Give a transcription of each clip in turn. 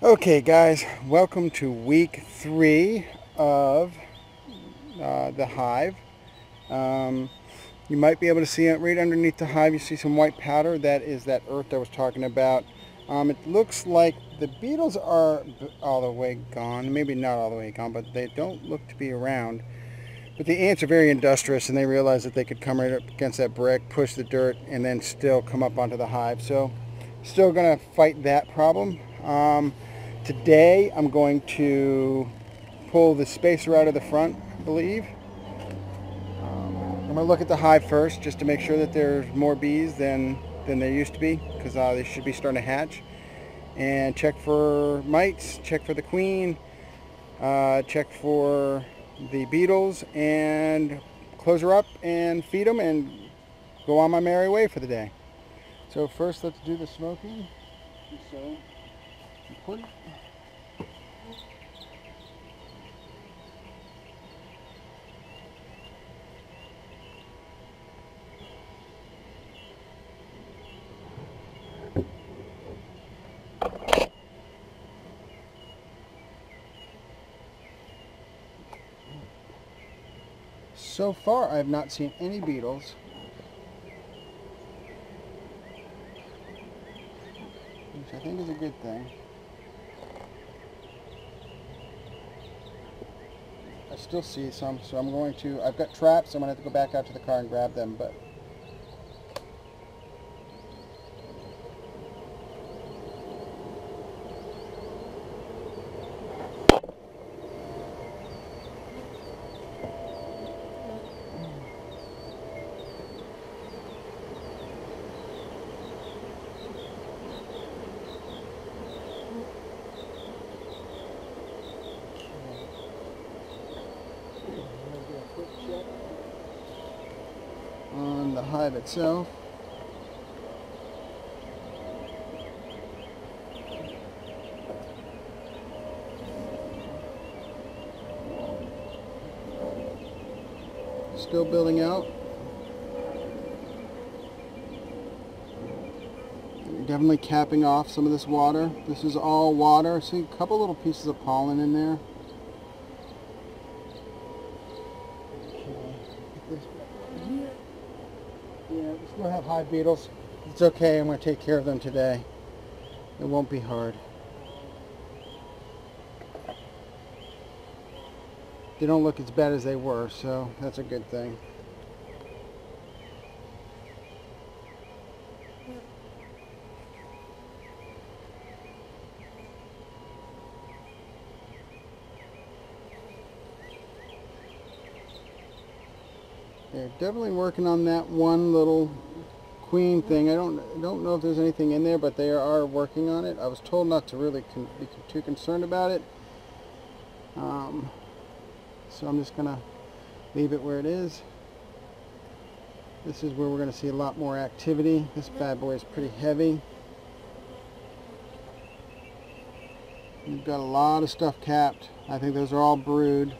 Okay, guys, welcome to week 3 of the hive. Um, you might be able to see it right underneath the hive. You see some white powder. That is that earth I was talking about. It looks like the beetles are all the way gone. Maybe not all the way gone, but they don't look to be around. But the ants are very industrious, and they realize that they could come right up against that brick, push the dirt, and then still come up onto the hive. So, still going to fight that problem. Today, I'm going to pull the spacer out of the front, I believe. I'm going to look at the hive first, just to make sure that there's more bees than there used to be, because they should be starting to hatch. And check for mites, check for the queen, check for the beetles, and close her up and feed them and go on my merry way for the day. So first, let's do the smoking. So important. So far, I have not seen any beetles, which I think is a good thing. I still see some, so I've got traps, I'm going to have to go back out to the car and grab them, but on the hive itself. Still building out. Definitely capping off some of this water. This is all water. See a couple little pieces of pollen in there. Yeah, we still have hive beetles. It's okay, I'm going to take care of them today. It won't be hard. They don't look as bad as they were, so that's a good thing. They're definitely working on that one little queen thing. I don't know if there's anything in there, but they are working on it. I was told not to really be too concerned about it. So I'm just going to leave it where it is. This is where we're going to see a lot more activity. This bad boy is pretty heavy. We've got a lot of stuff capped. I think those are all brood.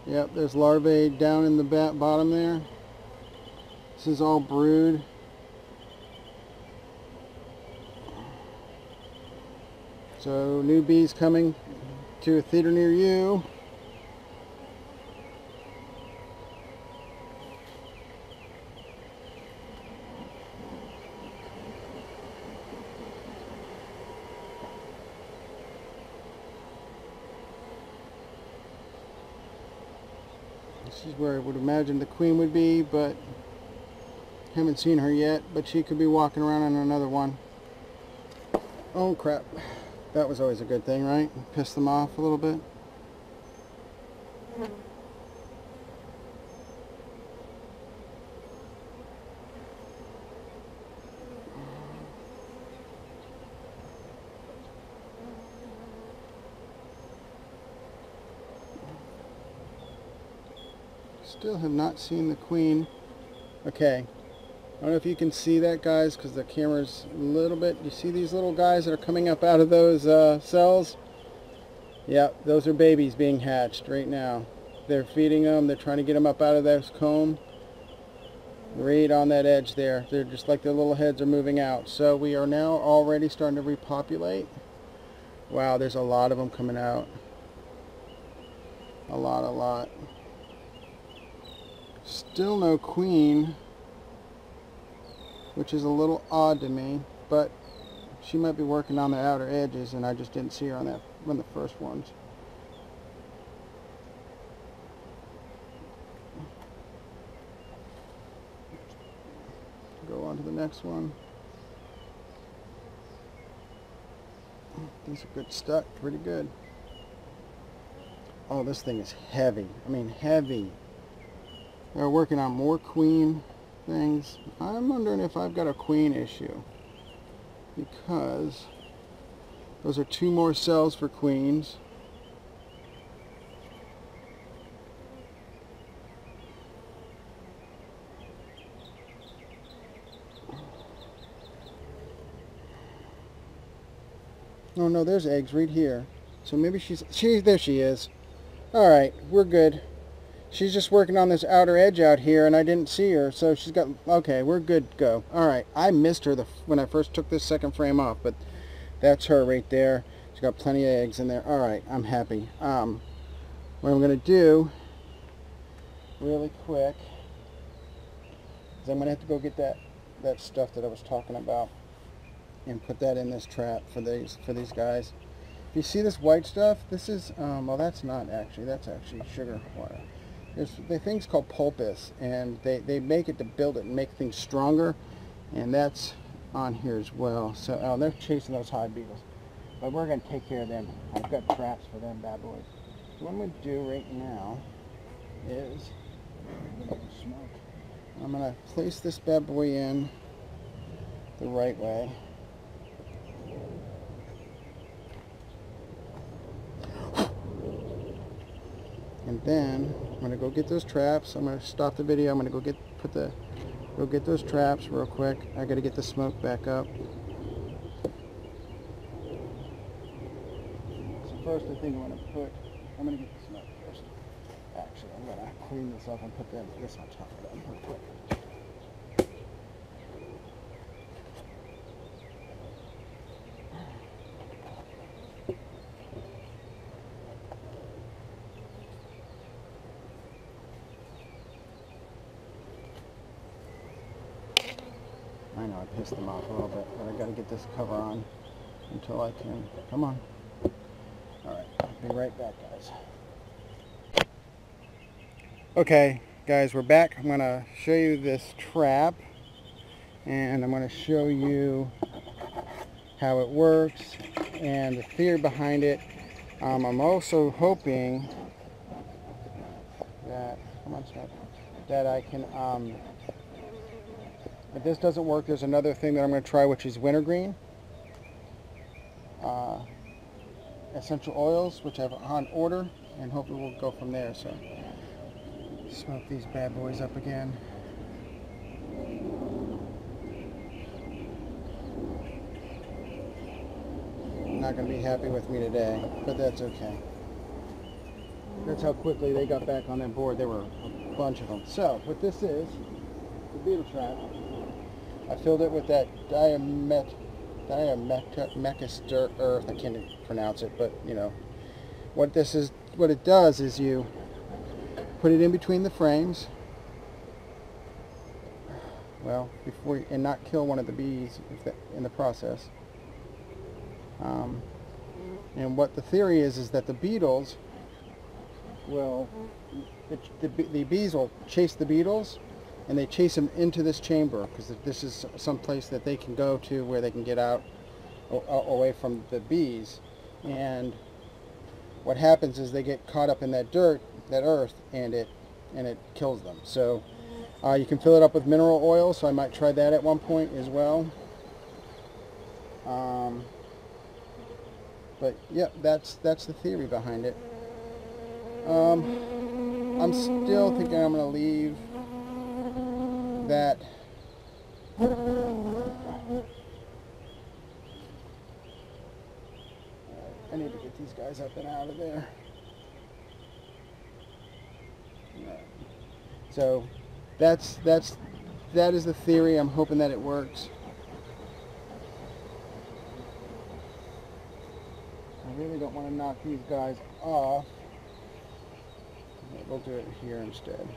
Yep, there's larvae down in the bottom there. This is all brood. So new bees coming to a theater near you. This is where I would imagine the queen would be, but haven't seen her yet, but she could be walking around on another one. Oh crap. That was always a good thing, right? Piss them off a little bit. Still have not seen the queen. Okay. I don't know if you can see that, guys, because the camera's a little bit... You see these little guys that are coming up out of those cells? Yep, those are babies being hatched right now. They're feeding them. They're trying to get them up out of this comb. Right on that edge there. They're just like their little heads are moving out. So we are now already starting to repopulate. Wow, there's a lot of them coming out. A lot. Still no queen, which is a little odd to me, but she might be working on the outer edges and I just didn't see her on that one of the first ones. Go on to the next one. These are good stuck, pretty good. Oh, this thing is heavy. I mean, heavy. They're working on more queen things. I'm wondering if I've got a queen issue, because those are 2 more cells for queens. Oh no, there's eggs right here. So maybe there she is. Alright, we're good. She's just working on this outer edge out here and I didn't see her, so she's got, okay, we're good to go. Alright, I missed her when I first took this second frame off, but that's her right there. She's got plenty of eggs in there. Alright, I'm happy. What I'm going to do, really quick, is I'm going to have to go get that stuff that I was talking about and put that in this trap for these guys. If you see this white stuff, this is, well, that's not actually, that's actually sugar water. There's the thing's called pulpus, and they make it to build it and make things stronger, and that's on here as well. So, oh, they're chasing those hive beetles, but we're going to take care of them. I've got traps for them bad boys. So what I'm going to do right now is I'm going to place this bad boy in the right way. And then I'm going to go get those traps. I'm going to stop the video. I'm going to go get those traps real quick. I got to get the smoke back up. So first, I think I'm going to get the smoke first. Actually, I'm going to clean this up and put this on top of that real quick. I know I pissed them off a little bit, but I got to get this cover on until I can. Come on. Alright, I'll be right back, guys. Okay, guys, we're back. I'm going to show you this trap, and I'm going to show you how it works and the theory behind it. I'm also hoping that, that I can, if this doesn't work, there's another thing that I'm going to try, which is wintergreen. Essential oils, which I have on order, and hopefully we'll go from there. So, smoke these bad boys up again. Not going to be happy with me today, but that's okay. That's how quickly they got back on that board. There were a bunch of them. So, what this is, the beetle trap. I filled it with that Diamechester earth. I can't pronounce it, but you know what this is. What it does is you put it in between the frames. Well, and not kill one of the bees in the process. And what the theory is that the beetles will, the bees will chase the beetles. And they chase them into this chamber, because this is some place that they can go to where they can get out away from the bees. And what happens is they get caught up in that dirt, that earth, and it kills them. So you can fill it up with mineral oil, so I might try that at one point as well. But yeah, that's the theory behind it. I'm still thinking I'm going to leave that. I need to get these guys up and out of there. So that is the theory. I'm hoping that it works. really don't want to knock these guys off. We'll do it here instead.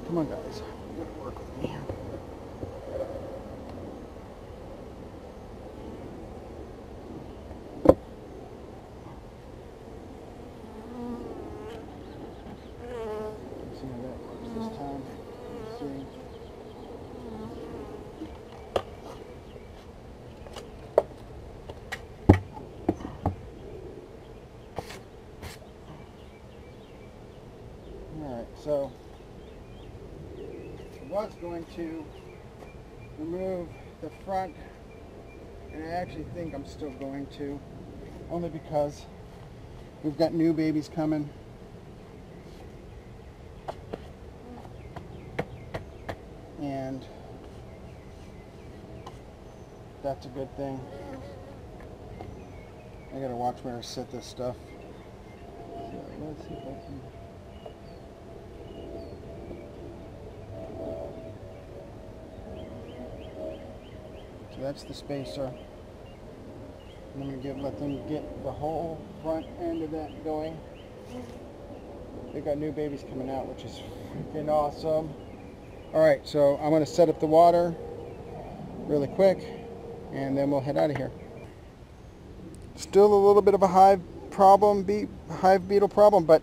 Come on, guys. You gotta work with me. See how that works this time. Let's see. Alright, so I was going to remove the front, and I actually think I'm still going to, only because we've got new babies coming. And that's a good thing. I gotta watch where I set this stuff. So let's see if I can. So that's the spacer. And I'm gonna let them get the whole front end of that going. They got new babies coming out, which is freaking awesome. Alright, so I'm going to set up the water really quick, and then we'll head out of here. Still a little bit of a hive beetle problem, but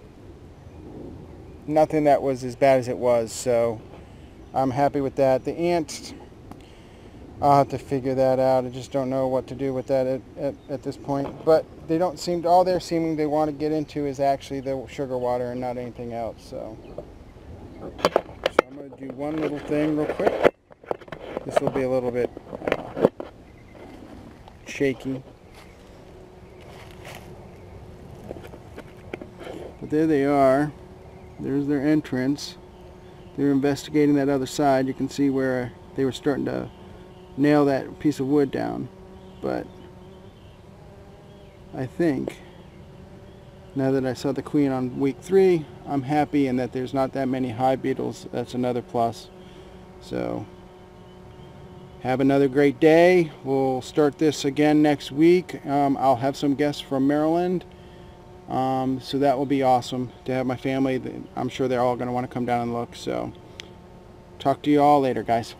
nothing that was as bad as it was, so I'm happy with that. The ants, I'll have to figure that out. I just don't know what to do with that at this point. But they don't seem to, all they're seeming they want to get into is actually the sugar water and not anything else. So I'm going to do one little thing real quick. This will be a little bit shaky. But there they are. There's their entrance. They're investigating that other side. You can see where they were starting to nail that piece of wood down. But I think now that I saw the queen on week 3, I'm happy, and that there's not that many hive beetles. That's another plus. So have another great day. We'll start this again next week. I'll have some guests from Maryland. So that will be awesome to have my family. I'm sure they're all going to want to come down and look. So talk to you all later, guys.